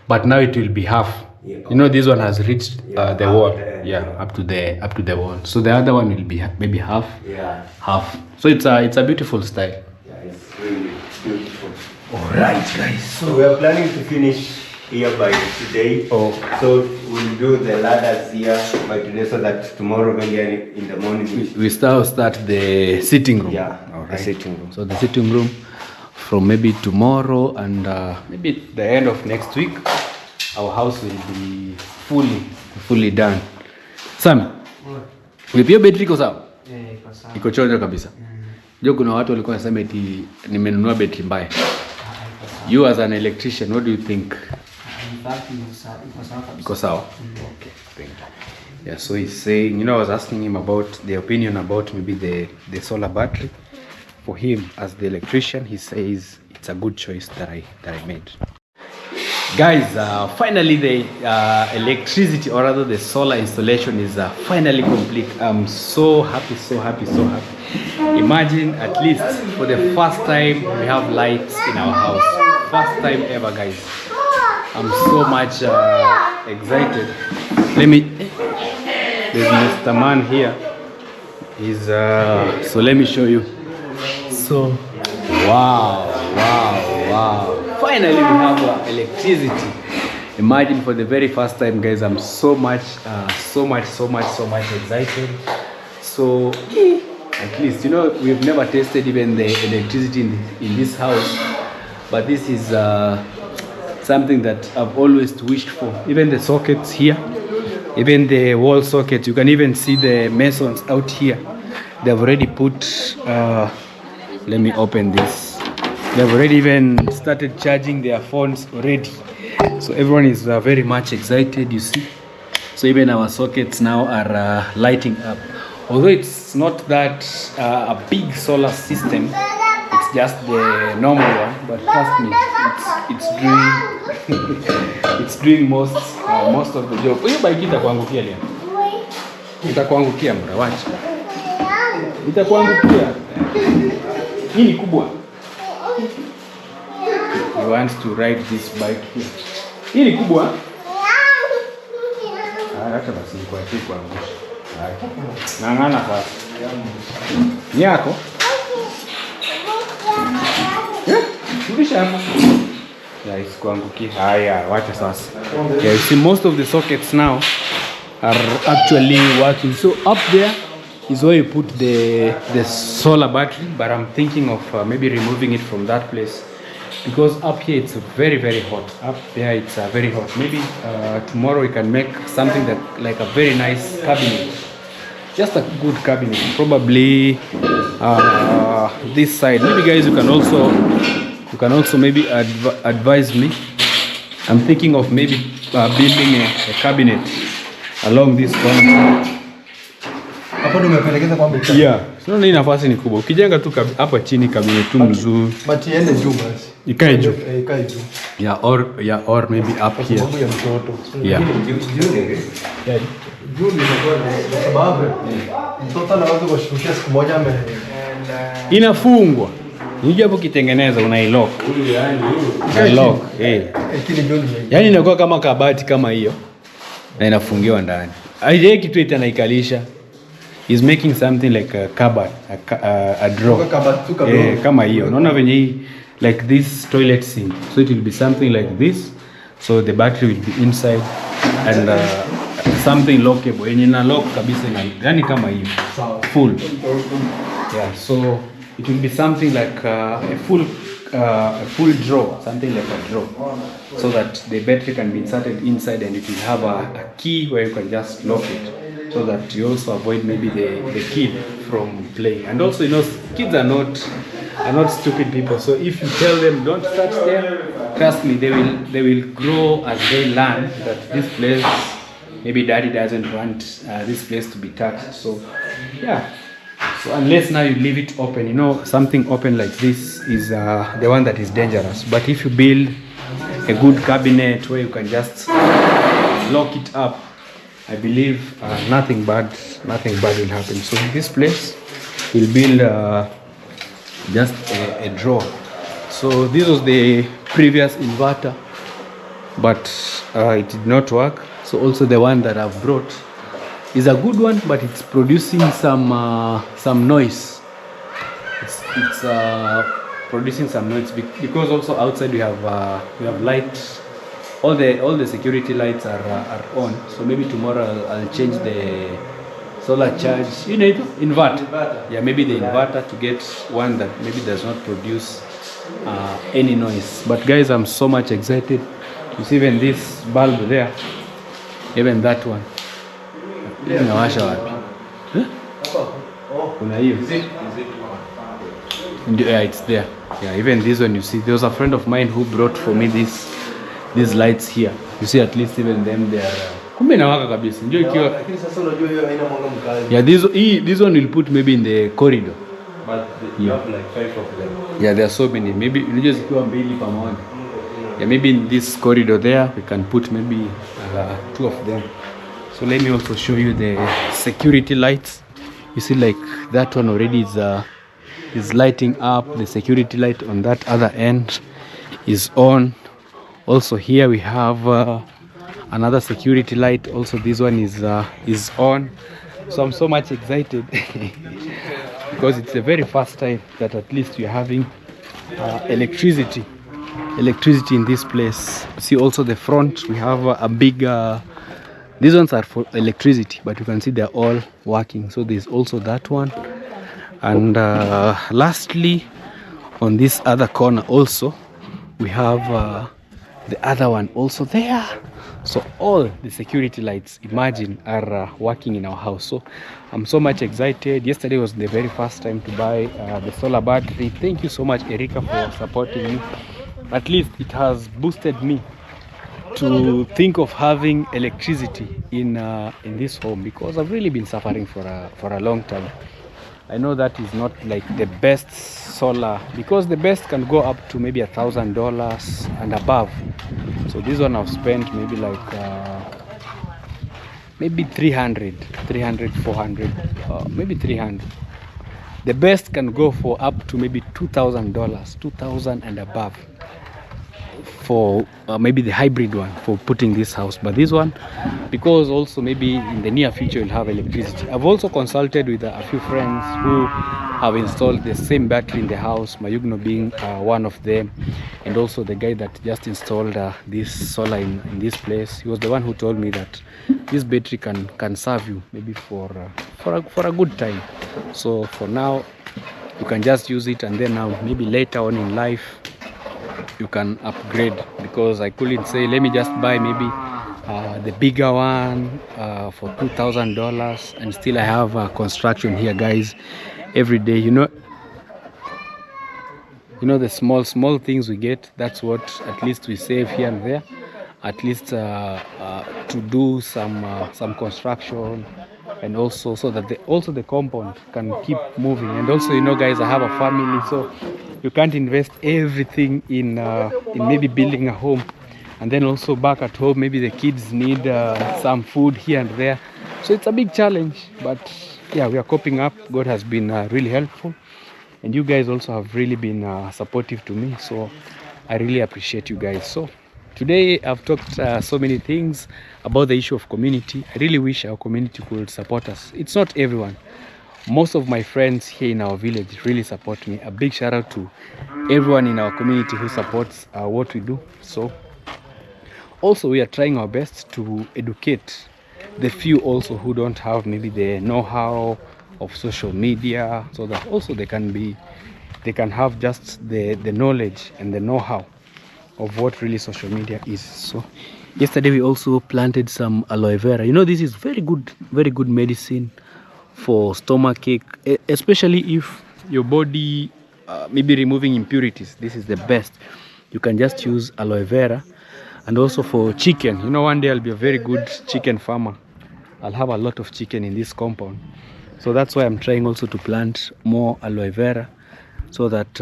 but now it will be half. Yeah. You know, this one has reached the wall. there. Up to the wall. So the other one will be maybe half. Yeah. Half. So it's a beautiful style. Yeah, it's really beautiful. Alright, guys. So we are planning to finish here by today. Oh. So we'll do the ladders here by today, so that tomorrow maybe in the morning We start the sitting room. Yeah, Alright. the sitting room. So the sitting room from maybe tomorrow and maybe the end of next week, our house will be fully done. Sam, ulipia betri iko sawa? Iko sawa. Iko chonjo kabisa. Jo, kuna watu walikuwa wanasema eti nimenunua betri mbaya. You as an electrician, what do you think? Iko sawa? Okay, thank you. Yeah, so he's saying, I was asking him about the opinion about maybe the solar battery. For him, as the electrician, he says it's a good choice that I made. Guys, finally the electricity, or rather the solar installation is finally complete. I'm so happy. Imagine, at least for the first time, we have lights in our house. First time ever, guys. I'm so much excited. There's Mr. Man here. So let me show you. So, wow. Finally we have electricity. Imagine, for the very first time, guys. I'm so much excited. So at least, we've never tested even the electricity in this house, but this is something that I've always wished for. Even the sockets here, even the wall sockets, you can even see the masons out here. They've already put let me open this. They've already even started charging their phones already. So everyone is very much excited, you see. So even our sockets now are lighting up. Although it's not that a big solar system, it's just the normal one. But trust me, it's doing most of the job. Hiyo bike itakuangukia leo. Itakuangukia mra, wacha. Itakuangukia. Hii ni kubwa. He wants to ride this bike here. Hii ni kubwa. Acha basi nikuachie kuangusha. Ng'ang'ana sasa. Ni yako? Rudisha hapa. Yeah, isikuangukie. Haya, wacha sasa. Yeah, you see, most of the sockets now are actually working. So up there is where you put the solar battery, but I'm thinking of maybe removing it from that place, because up here it's very hot. Up there it's very hot. Maybe tomorrow we can make something that like a very nice cabinet, just a good cabinet. Probably this side. Maybe guys, you can also maybe advise me. I'm thinking of maybe building a cabinet along this corner. Hapo ndo umepelekeza kwa mita. Yeah. So hii nafasi ni kubwa. Ukijenga tu hapa chini cabinet tu mzuri. But iende juu basi. Ikae juu. Ikae juu. Yeah, or maybe up here. Sababu ya mtoto. Yeah. Juu ni kwa sababu mtoto anaweza kushukia siku moja Inafungwa. Nijua hapo kitengeneza unailock. Unailock. Lakini juu ni. Yaani inakuwa kama kabati kama hiyo. Na inafungiwa ndani. Haijai kitu ita naikalisha. He's making something like a cupboard, a drawer. Kama hiyo. Unaona venye hii, like this toilet sink. So it will be something like this. So the battery will be inside and something lockable. Yenye na lock kabisa yani kama hiyo. Full. Yeah, so it will be something like a full drawer, something like a drawer, so that the battery can be inserted inside and it will have a key where you can just lock it, so that you also avoid maybe the kid from playing. And also, kids are not are not stupid people. So if you tell them don't start there, trust me, they will grow as they learn that this place, maybe daddy doesn't want this place to be touched. So yeah. So unless now you leave it open, you know, something open like this is the one that is dangerous. But if you build a good cabinet where you can just lock it up, I believe nothing bad will happen. So in this place, we'll build just a drawer. So this was the previous inverter, but it did not work. So also the one that I've brought is a good one, but it's producing some noise. It's producing some noise because also outside we have light. All the security lights are on. So maybe tomorrow I'll change the solar charge. You know, inverter. Yeah, maybe the inverter to get one that maybe does not produce any noise. But guys, I'm so much excited. You see even this bulb there, even that one. Inawasha wapi? Kuna hiyo. Yeah, it's there. Yeah, even this one, you see, there was a friend of mine who brought for me these lights here. You see, at least even them, they are kumbe inawaka kabisa. Ndio ikiwa. Lakini sasa unajua hiyo haina mwanga mkali. Yeah, this one will put maybe in the corridor. But you have like 5 of them. Yeah, there are so many. Maybe unajua zikiwa mbili pamoja. Yeah, maybe in this corridor there we can put maybe 2 of them. So let me also show you the security lights. You see, like that one already is lighting up. The security light on that other end is on. Also here we have another security light. Also this one is on. So I'm so much excited because it's the very first time that at least we're having electricity in this place. See also the front, we have a big these ones are for electricity, but you can see they're all working. So there's also that one. And lastly, on this other corner also, we have the other one also there. So all the security lights, imagine, are working in our house. So I'm so much excited. Yesterday was the very first time to buy the solar battery. Thank you so much, Erika, for supporting me. At least it has boosted me to think of having electricity in this home, because I've really been suffering for a long time. I know that is not like the best solar, because the best can go up to maybe $1,000 and above. So this one I've spent maybe like maybe 300, 400, maybe 300. The best can go for up to maybe $2,000, $2,000 and above, for maybe the hybrid one for putting this house. But this one, because also maybe in the near future you'll have electricity. I've also consulted with a few friends who have installed the same battery in the house, Mayugno being one of them, and also the guy that just installed this solar in this place. He was the one who told me that this battery can serve you maybe for a good time. So for now you can just use it, and then now maybe later on in life you can upgrade, because I couldn't say let me just buy maybe the bigger one for $2,000 and still I have construction here, guys, every day. You know the small things we get, that's what at least we save here and there, at least to do some construction, and also so that the compound can keep moving. And also, you know, guys, I have a family, so you can't invest everything in maybe building a home, and then also back at home maybe the kids need some food here and there. So it's a big challenge, but yeah, we are coping up. God has been really helpful, and you guys also have really been supportive to me, so I really appreciate you guys. So today I've talked so many things about the issue of community. I really wish our community could support us. It's not everyone. Most of my friends here in our village really support me. A big shout out to everyone in our community who supports what we do. So also we are trying our best to educate the few also who don't have maybe the know-how of social media, so that also they can have just the knowledge and the know-how of what really social media is. So yesterday we also planted some aloe vera. You know, this is very good medicine for stomachache, especially if your body maybe removing impurities, this is the best. You can just use aloe vera. And also for chicken, you know, one day I'll be a very good chicken farmer. I'll have a lot of chicken in this compound. So that's why I'm trying also to plant more aloe vera, so that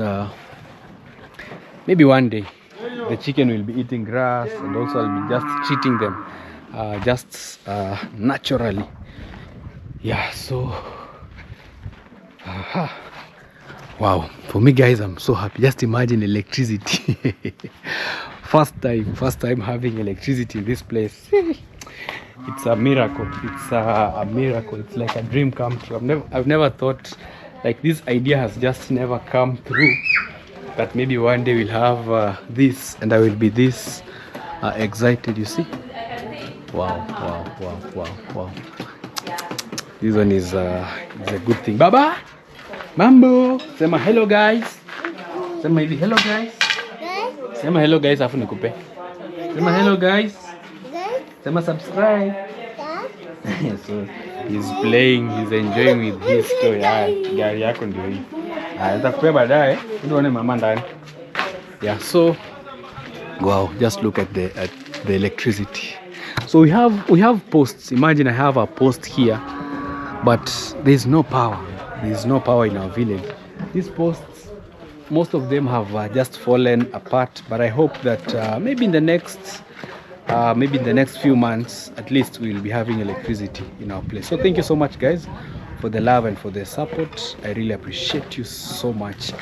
maybe one day the chicken will be eating grass, and also I'll be just treating them naturally. Yeah, so wow, for me guys, I'm so happy. Just imagine electricity. first time having electricity in this place. It's a miracle. It's a miracle. It's like a dream come true. I've never thought, like, this idea has just never come through, that maybe one day we'll have this, and I will be this excited. You see? Wow. This one is a good thing. Baba, mambo, sema hello guys. Sema hivi hello guys. Sema hello guys, afu nikupe. Sema hello guys. Sema subscribe. So he's playing, he's enjoying with his toy. Gari yako ndio hii. Nitakupea baadaye. Unaone mama ndani. Yeah, so wow, just look at the electricity. So we have posts. Imagine I have a post here, but there's no power. There's no power in our village. These posts, most of them have just fallen apart, but I hope that maybe in the next few months at least we'll be having electricity in our place. So thank you so much guys for the love and for the support. I really appreciate you so much.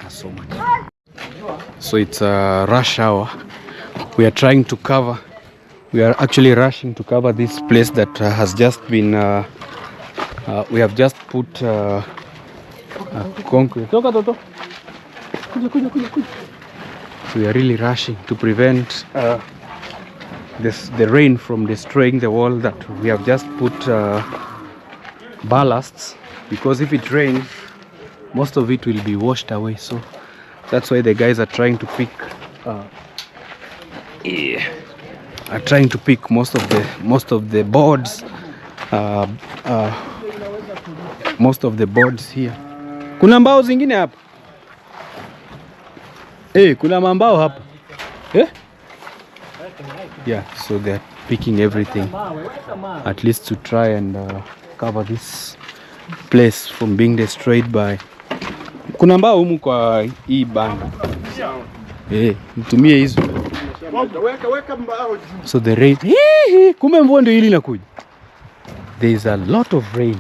So it's a rush hour. We are actually rushing to cover this place that has just been we have just put concrete. So we are really rushing to prevent the rain from destroying the wall that we have just put ballasts, because if it rains most of it will be washed away. So that's why the guys are trying to pick most of the boards, most of the boards here. Kuna mbao zingine hapa. Kuna mambao hapa. Yeah, so they're picking everything, at least to try and cover this place from being destroyed by. Kuna mbao humu kwa hii banda. Mtumie hizo. So the rain, kumbe mvua ndio hili inakuja. There is a lot of rain.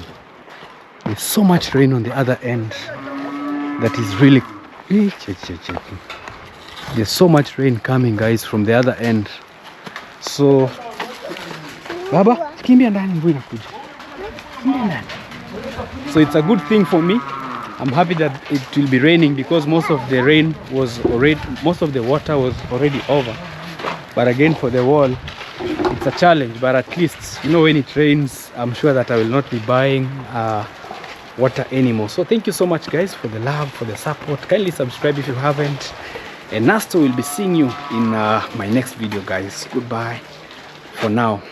There's so much rain on the other end that is really there's so much rain coming guys from the other end. So baba, kimbia ndani, mvua inakuja. Kimbia ndani. So it's a good thing for me. I'm happy that it will be raining, because most of the water was already over. But again, for the wall, it's a challenge. But at least, you know, when it rains, I'm sure that I will not be buying water anymore. So thank you so much guys for the love, for the support. Kindly subscribe if you haven't. And Nasto will be seeing you in my next video guys. Goodbye for now.